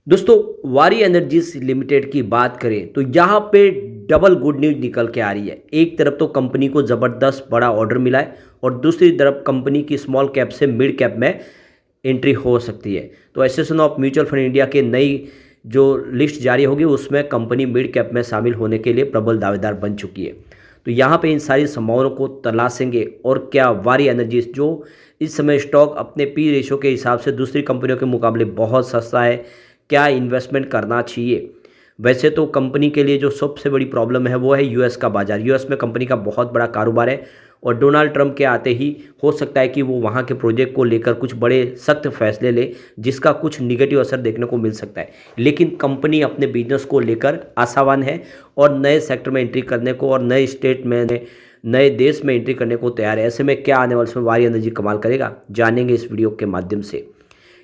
दोस्तों, वारी energies limited की बात करें तो यहाँ पे डबल गुड न्यूज निकल के आ रही है। एक तरफ तो कंपनी को ज़बरदस्त बड़ा ऑर्डर मिला है और दूसरी तरफ कंपनी की स्मॉल कैप से मिड कैप में एंट्री हो सकती है। तो association of mutual fund India के नई जो लिस्ट जारी होगी उसमें कंपनी मिड कैप में शामिल होने के लिए प्रबल दावेदार बन चुकी है। तो यहाँ पे इन सारी संभावनाओं को तलाशेंगे और क्या वारी एनर्जीज जो इस समय स्टॉक अपने पी रेशो के हिसाब से दूसरी कंपनियों के मुकाबले बहुत सस्ता है, क्या इन्वेस्टमेंट करना चाहिए। वैसे तो कंपनी के लिए जो सबसे बड़ी प्रॉब्लम है वो है यूएस का बाज़ार। यूएस में कंपनी का बहुत बड़ा कारोबार है और डोनाल्ड ट्रंप के आते ही हो सकता है कि वो वहाँ के प्रोजेक्ट को लेकर कुछ बड़े सख्त फैसले ले, जिसका कुछ निगेटिव असर देखने को मिल सकता है। लेकिन कंपनी अपने बिजनेस को लेकर आशावान है और नए सेक्टर में एंट्री करने को और नए स्टेट में नए देश में एंट्री करने को तैयार है। ऐसे में क्या आने वाले समय वारी एनर्जी कमाल करेगा, जानेंगे इस वीडियो के माध्यम से।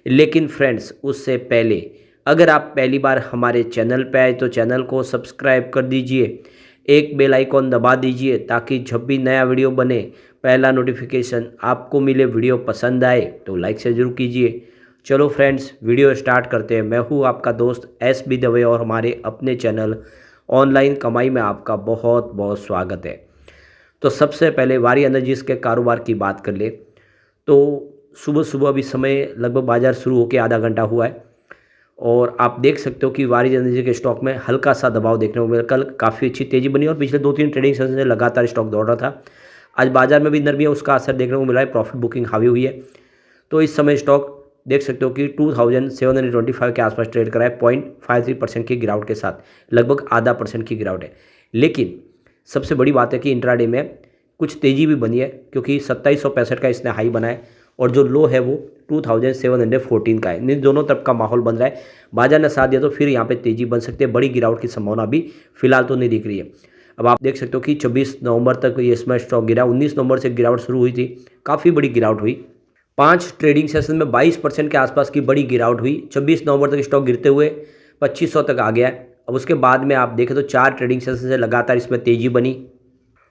लेकिन फ्रेंड्स, उससे पहले अगर आप पहली बार हमारे चैनल पे आए तो चैनल को सब्सक्राइब कर दीजिए, एक बेल आइकॉन दबा दीजिए ताकि जब भी नया वीडियो बने पहला नोटिफिकेशन आपको मिले। वीडियो पसंद आए तो लाइक से ज़रूर कीजिए। चलो फ्रेंड्स, वीडियो स्टार्ट करते हैं। मैं हूँ आपका दोस्त एस बी दवे और हमारे अपने चैनल ऑनलाइन कमाई में आपका बहुत बहुत स्वागत है। तो सबसे पहले वारी एनर्जीज के कारोबार की बात कर ले तो सुबह सुबह अभी समय लगभग बाज़ार शुरू होकर आधा घंटा हुआ है और आप देख सकते हो कि वारी एनर्जी के स्टॉक में हल्का सा दबाव देखने को मिला। कल काफ़ी अच्छी तेज़ी बनी और पिछले 2-3 ट्रेडिंग सेशन से लगातार स्टॉक दौड़ रहा था। आज बाजार में भी नरमी है, उसका असर देखने को मिला है। प्रॉफिट बुकिंग हावी हुई है। तो इस समय स्टॉक देख सकते हो कि 2725 के आसपास ट्रेड करा है। 0.53% की गिरावट के साथ लगभग आधा परसेंट की गिरावट है। लेकिन सबसे बड़ी बात है कि इंट्राडे में कुछ तेज़ी भी बनी है क्योंकि 2765 का इसने हाई बना है और जो लो है वो 2714 का है। इन दोनों तरफ का माहौल बन रहा है। बाजार ने साथ दिया तो फिर यहाँ पे तेज़ी बन सकती है। बड़ी गिरावट की संभावना भी फिलहाल तो नहीं दिख रही है। अब आप देख सकते हो कि 24 नवंबर तक ये इसमें स्टॉक गिरा। 19 नवंबर से गिरावट शुरू हुई थी, काफ़ी बड़ी गिरावट हुई। 5 ट्रेडिंग सेशन में 22% के आसपास की बड़ी गिरावट हुई। 26 नवंबर तक स्टॉक गिरते हुए 2500 तक आ गया है। अब उसके बाद में आप देखें तो 4 ट्रेडिंग सेशन से लगातार इसमें तेज़ी बनी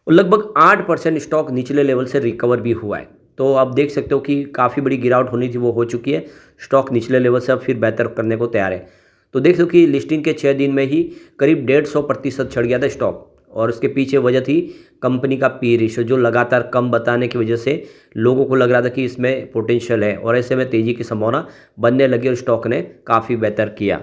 और लगभग 8% स्टॉक निचले लेवल से रिकवर भी हुआ है। तो आप देख सकते हो कि काफ़ी बड़ी गिरावट होनी थी वो हो चुकी है। स्टॉक निचले लेवल से अब फिर बेहतर करने को तैयार है। तो देख सकते हो कि लिस्टिंग के 6 दिन में ही करीब 150% चढ़ गया था स्टॉक और उसके पीछे वजह थी कंपनी का पी रेशियो जो लगातार कम बताने की वजह से लोगों को लग रहा था कि इसमें पोटेंशियल है और ऐसे में तेज़ी की संभावना बनने लगी और स्टॉक ने काफ़ी बेहतर किया।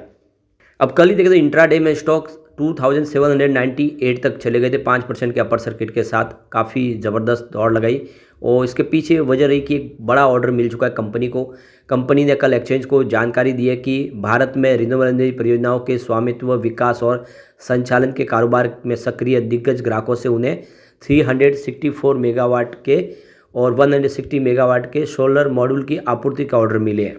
अब कल ही देखें तो इंट्राडे में स्टॉक 2798 तक चले गए थे। 5% के अपर सर्किट के साथ काफ़ी ज़बरदस्त दौड़ लगाई और इसके पीछे वजह रही कि एक बड़ा ऑर्डर मिल चुका है कंपनी को। कंपनी ने कल एक्सचेंज को जानकारी दी है कि भारत में रिन्यूएबल एनर्जी परियोजनाओं के स्वामित्व, विकास और संचालन के कारोबार में सक्रिय दिग्गज ग्राहकों से उन्हें 364 मेगावाट के और 160 मेगावाट के सोलर मॉड्यूल की आपूर्ति का ऑर्डर मिले हैं।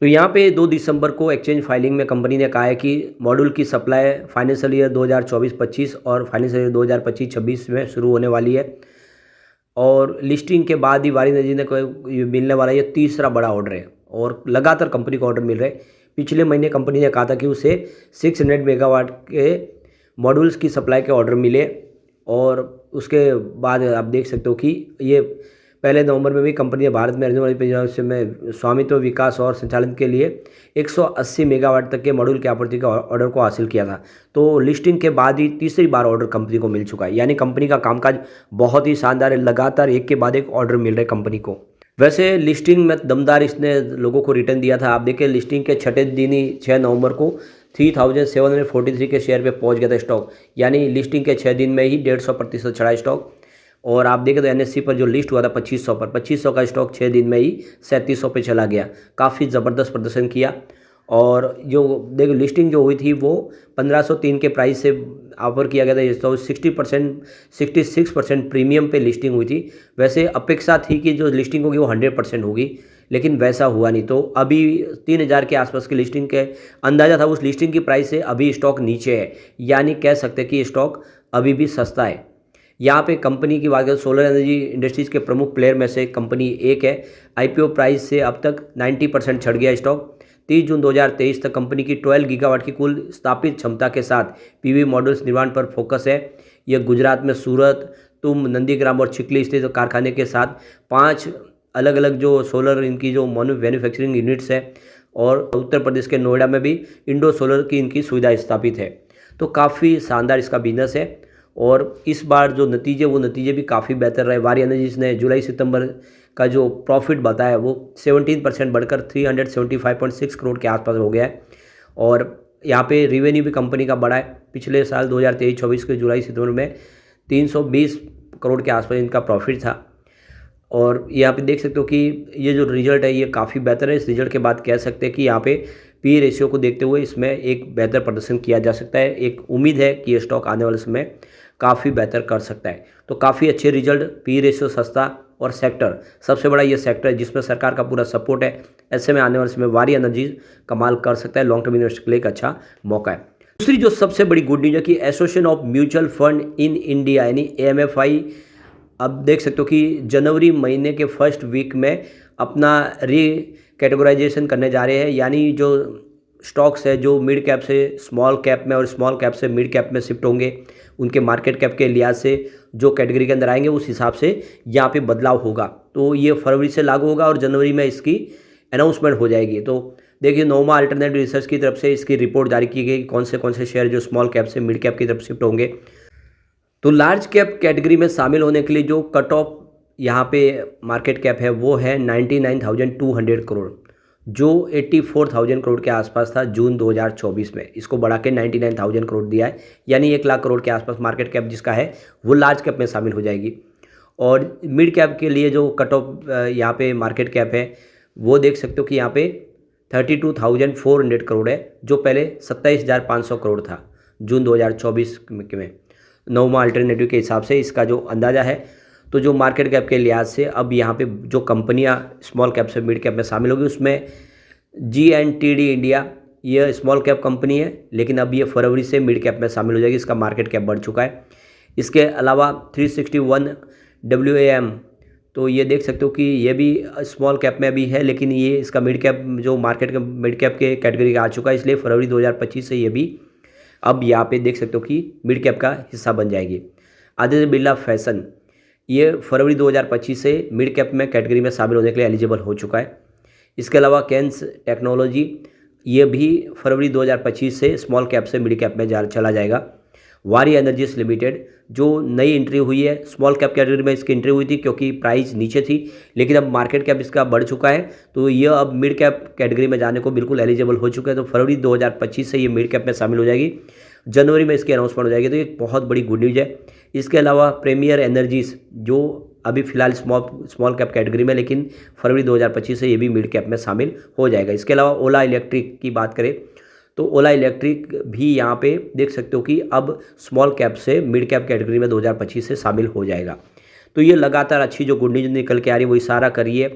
तो यहाँ पे 2 दिसंबर को एक्सचेंज फाइलिंग में कंपनी ने कहा है कि मॉड्यूल की सप्लाई फाइनेंशियल ईयर 2024-25 और फाइनेंशियल ईयर 2025-26 में शुरू होने वाली है और लिस्टिंग के बाद ही वारी एनर्जी ने मिलने वाला ये तीसरा बड़ा ऑर्डर है और लगातार कंपनी को ऑर्डर मिल रहे हैं। पिछले महीने कंपनी ने कहा था कि उसे 600 मेगावाट के मॉड्यूल्स की सप्लाई के ऑर्डर मिले और उसके बाद आप देख सकते हो कि ये पहले नवंबर में भी कंपनी ने भारत में रिन्यूएबल परियोजना में स्वामित्व, विकास और संचालन के लिए 180 मेगावाट तक के मॉड्यूल की आपूर्ति का ऑर्डर को हासिल किया था। तो लिस्टिंग के बाद ही तीसरी बार ऑर्डर कंपनी को मिल चुका है, यानी कंपनी का कामकाज बहुत ही शानदार है। लगातार एक के बाद एक ऑर्डर मिल रहे कंपनी को। वैसे लिस्टिंग में दमदार इसने लोगों को रिटर्न दिया था। आप देखिए लिस्टिंग के छठे दिन ही 6 नवंबर को 3743 के शेयर पे पहुंच गया था स्टॉक, यानी लिस्टिंग के 6 दिन में ही 150% चढ़ा स्टॉक। और आप देखें तो एनएससी पर जो लिस्ट हुआ था 2500 पर, 2500 का स्टॉक 6 दिन में ही 3700 पे चला गया। काफ़ी ज़बरदस्त प्रदर्शन किया और जो देखो लिस्टिंग जो हुई थी वो 1503 के प्राइस से ऑफर किया गया था। तो 66% प्रीमियम पे लिस्टिंग हुई थी। वैसे अपेक्षा थी कि जो लिस्टिंग होगी वो 100% होगी, लेकिन वैसा हुआ नहीं। तो अभी 3000 के आसपास की लिस्टिंग के अंदाज़ा था। उस लिस्टिंग की प्राइस से अभी स्टॉक नीचे है, यानी कह सकते हैं कि स्टॉक अभी भी सस्ता है। यहाँ पे कंपनी की बात करें, सोलर एनर्जी इंडस्ट्रीज़ के प्रमुख प्लेयर में से कंपनी एक है। आईपीओ प्राइस से अब तक 90% चढ़ गया स्टॉक। 30 जून 2023 तक कंपनी की 12 गीगावाट की कुल स्थापित क्षमता के साथ पीवी मॉड्यूल्स निर्माण पर फोकस है। यह गुजरात में सूरत, तुम, नंदीग्राम और चिखली स्थित कारखाने के साथ 5 अलग अलग जो सोलर इनकी जो मैन्युफैक्चरिंग यूनिट्स है और उत्तर प्रदेश के नोएडा में भी इंडो सोलर की इनकी सुविधा स्थापित है। तो काफ़ी शानदार इसका बिजनेस है और इस बार जो नतीजे वो नतीजे भी काफ़ी बेहतर रहे। वारी एनर्जीज ने जुलाई सितंबर का जो प्रॉफिट बताया वो 17% बढ़कर 375.6 करोड़ के आसपास हो गया है और यहाँ पे रिवेन्यू भी कंपनी का बढ़ा है। पिछले साल 2023-24 के जुलाई सितंबर में 320 करोड़ के आसपास इनका प्रॉफिट था और यहाँ पे देख सकते हो कि ये जो रिजल्ट है ये काफ़ी बेहतर है। इस रिजल्ट के बाद कह सकते हैं कि यहाँ पे पी रेशियो को देखते हुए इसमें एक बेहतर प्रदर्शन किया जा सकता है। एक उम्मीद है कि ये स्टॉक आने वाले समय काफ़ी बेहतर कर सकता है। तो काफ़ी अच्छे रिजल्ट, पी रेशियो सस्ता और सेक्टर सबसे बड़ा ये सेक्टर है जिसमें सरकार का पूरा सपोर्ट है। ऐसे में आने वाले समय वारी एनर्जीज कमाल कर सकता है। लॉन्ग टर्म इन्वेस्टर के लिए एक अच्छा मौका है। दूसरी जो सबसे बड़ी गुड न्यूज है कि association of mutual fund in India यानी AMFI अब देख सकते हो कि जनवरी महीने के फर्स्ट वीक में अपना कैटेगराइजेशन करने जा रहे हैं। यानी जो स्टॉक्स है जो मिड कैप से स्मॉल कैप में और स्मॉल कैप से मिड कैप में शिफ्ट होंगे, उनके मार्केट कैप के लिहाज से जो कैटेगरी के अंदर आएंगे उस हिसाब से यहाँ पे बदलाव होगा। तो ये फरवरी से लागू होगा और जनवरी में इसकी अनाउंसमेंट हो जाएगी। तो देखिए नोमा अल्टरनेटिव रिसर्च की तरफ से इसकी रिपोर्ट जारी की गई कौन से शेयर जो स्मॉल कैप से मिड कैप की तरफ शिफ्ट होंगे। तो लार्ज कैप कैटेगरी में शामिल होने के लिए जो कट ऑफ यहाँ पे मार्केट कैप है वो है 99,200 करोड़, जो 84,000 करोड़ के आसपास था जून 2024 में। इसको बढ़ा के 99,000 करोड़ दिया है, यानी 1 लाख करोड़ के आसपास मार्केट कैप जिसका है वो लार्ज कैप में शामिल हो जाएगी। और मिड कैप के लिए जो कट ऑफ यहाँ पे मार्केट कैप है वो देख सकते हो कि यहाँ पे 32,400 करोड़ है, जो पहले 27,500 करोड़ था जून 2024 में। नोमा अल्टरनेटिव के हिसाब से इसका जो अंदाज़ा है, तो जो मार्केट कैप के लिहाज से अब यहाँ पे जो कंपनियाँ स्मॉल कैप से मिड कैप में शामिल होगी उसमें GNTD इंडिया ये स्मॉल कैप कंपनी है, लेकिन अब ये फरवरी से मिड कैप में शामिल हो जाएगी। इसका मार्केट कैप बढ़ चुका है। इसके अलावा 361 WAM, तो ये देख सकते हो कि ये भी स्मॉल कैप में भी है, लेकिन ये इसका मिड कैप जो मार्केट के मिड कैप के कैटेगरी का आ चुका है, इसलिए फरवरी 2025 से ये भी अब यहाँ पे देख सकते हो कि मिड कैप का हिस्सा बन जाएगी। आदित्य बिरला फैशन ये फरवरी 2025 से मिड कैप में कैटेगरी में शामिल होने के लिए एलिजिबल हो चुका है। इसके अलावा कैंस टेक्नोलॉजी ये भी फरवरी 2025 से स्मॉल कैप से मिड कैप में चला जाएगा। वारी एनर्जीज लिमिटेड जो नई एंट्री हुई है, स्मॉल कैप कैटेगरी में इसकी एंट्री हुई थी क्योंकि प्राइस नीचे थी, लेकिन अब मार्केट कैप इसका बढ़ चुका है, तो ये अब मिड कैप कैटेगरी में जाने को बिल्कुल एलिजिबल हो चुका है। तो फरवरी 2025 से ये मिड कैप में शामिल हो जाएगी। जनवरी में इसकी अनाउंसमेंट हो जाएगी, तो एक बहुत बड़ी गुड न्यूज़ है। इसके अलावा प्रीमियर एनर्जीज जो अभी फिलहाल स्मॉल कैप कैटेगरी में, लेकिन फरवरी 2025 से ये भी मिड कैप में शामिल हो जाएगा। इसके अलावा ओला इलेक्ट्रिक की बात करें तो ओला इलेक्ट्रिक भी यहाँ पे देख सकते हो कि अब स्मॉल कैप से मिड कैप कैटेगरी में 2025 से शामिल हो जाएगा। तो ये लगातार अच्छी जो गुड न्यूज़ निकल के आ रही है वो इशारा कर रही है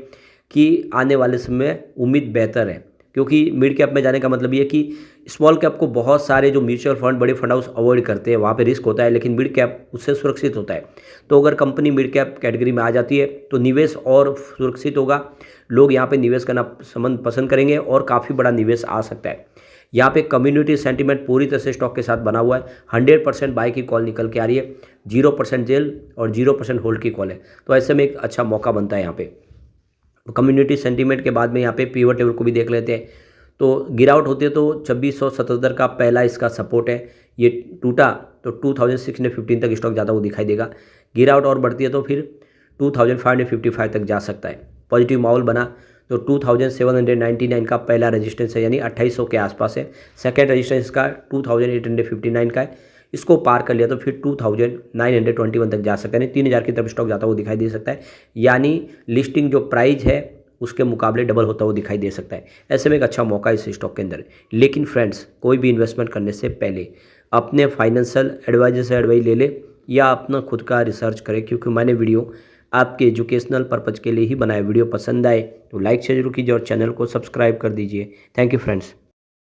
कि आने वाले समय में उम्मीद बेहतर है, क्योंकि मिड कैप में जाने का मतलब ये कि स्मॉल कैप को बहुत सारे जो म्यूचुअल फंड बड़े फंड हाउस अवॉइड करते हैं, वहाँ पे रिस्क होता है, लेकिन मिड कैप उससे सुरक्षित होता है। तो अगर कंपनी मिड कैप कैटेगरी में आ जाती है तो निवेश और सुरक्षित होगा, लोग यहाँ पे निवेश करना पसंद करेंगे और काफ़ी बड़ा निवेश आ सकता है। यहाँ पे कम्युनिटी सेंटीमेंट पूरी तरह से स्टॉक के साथ बना हुआ है। 100% बाई की कॉल निकल के आ रही है, 0% जेल और 0% होल्ड की कॉल है। तो ऐसे में एक अच्छा मौका बनता है यहाँ पे। कम्युनिटी सेंटीमेंट के बाद में यहाँ पे पीवट टेबल को भी देख लेते हैं। तो गिरावट होती है तो 2677 का पहला इसका सपोर्ट है, ये टूटा तो 2615 तक स्टॉक जाता हुआ दिखाई देगा। गिरावट और बढ़ती है तो फिर 2555 तक जा सकता है। पॉजिटिव माहौल बना तो 2799 का पहला रेजिस्टेंस है, यानी 2800 के आसपास है। सेकेंड रेजिस्टेंस का 2859 का है, इसको पार कर लिया तो फिर 2921 तक जा सकता है, यानी 3000 की तरफ स्टॉक जाता हुआ दिखाई दे सकता है। यानी लिस्टिंग जो प्राइस है उसके मुकाबले डबल होता हुआ दिखाई दे सकता है। ऐसे में एक अच्छा मौका है इस स्टॉक के अंदर। लेकिन फ्रेंड्स, कोई भी इन्वेस्टमेंट करने से पहले अपने फाइनेंशियल एडवाइजर से एडवाइस ले ले या अपना खुद का रिसर्च करें, क्योंकि मैंने वीडियो आपके एजुकेशनल पर्पज़ के लिए ही बनाया। वीडियो पसंद आए तो लाइक शेयर जरूर कीजिए और चैनल को सब्सक्राइब कर दीजिए। Thank you friends.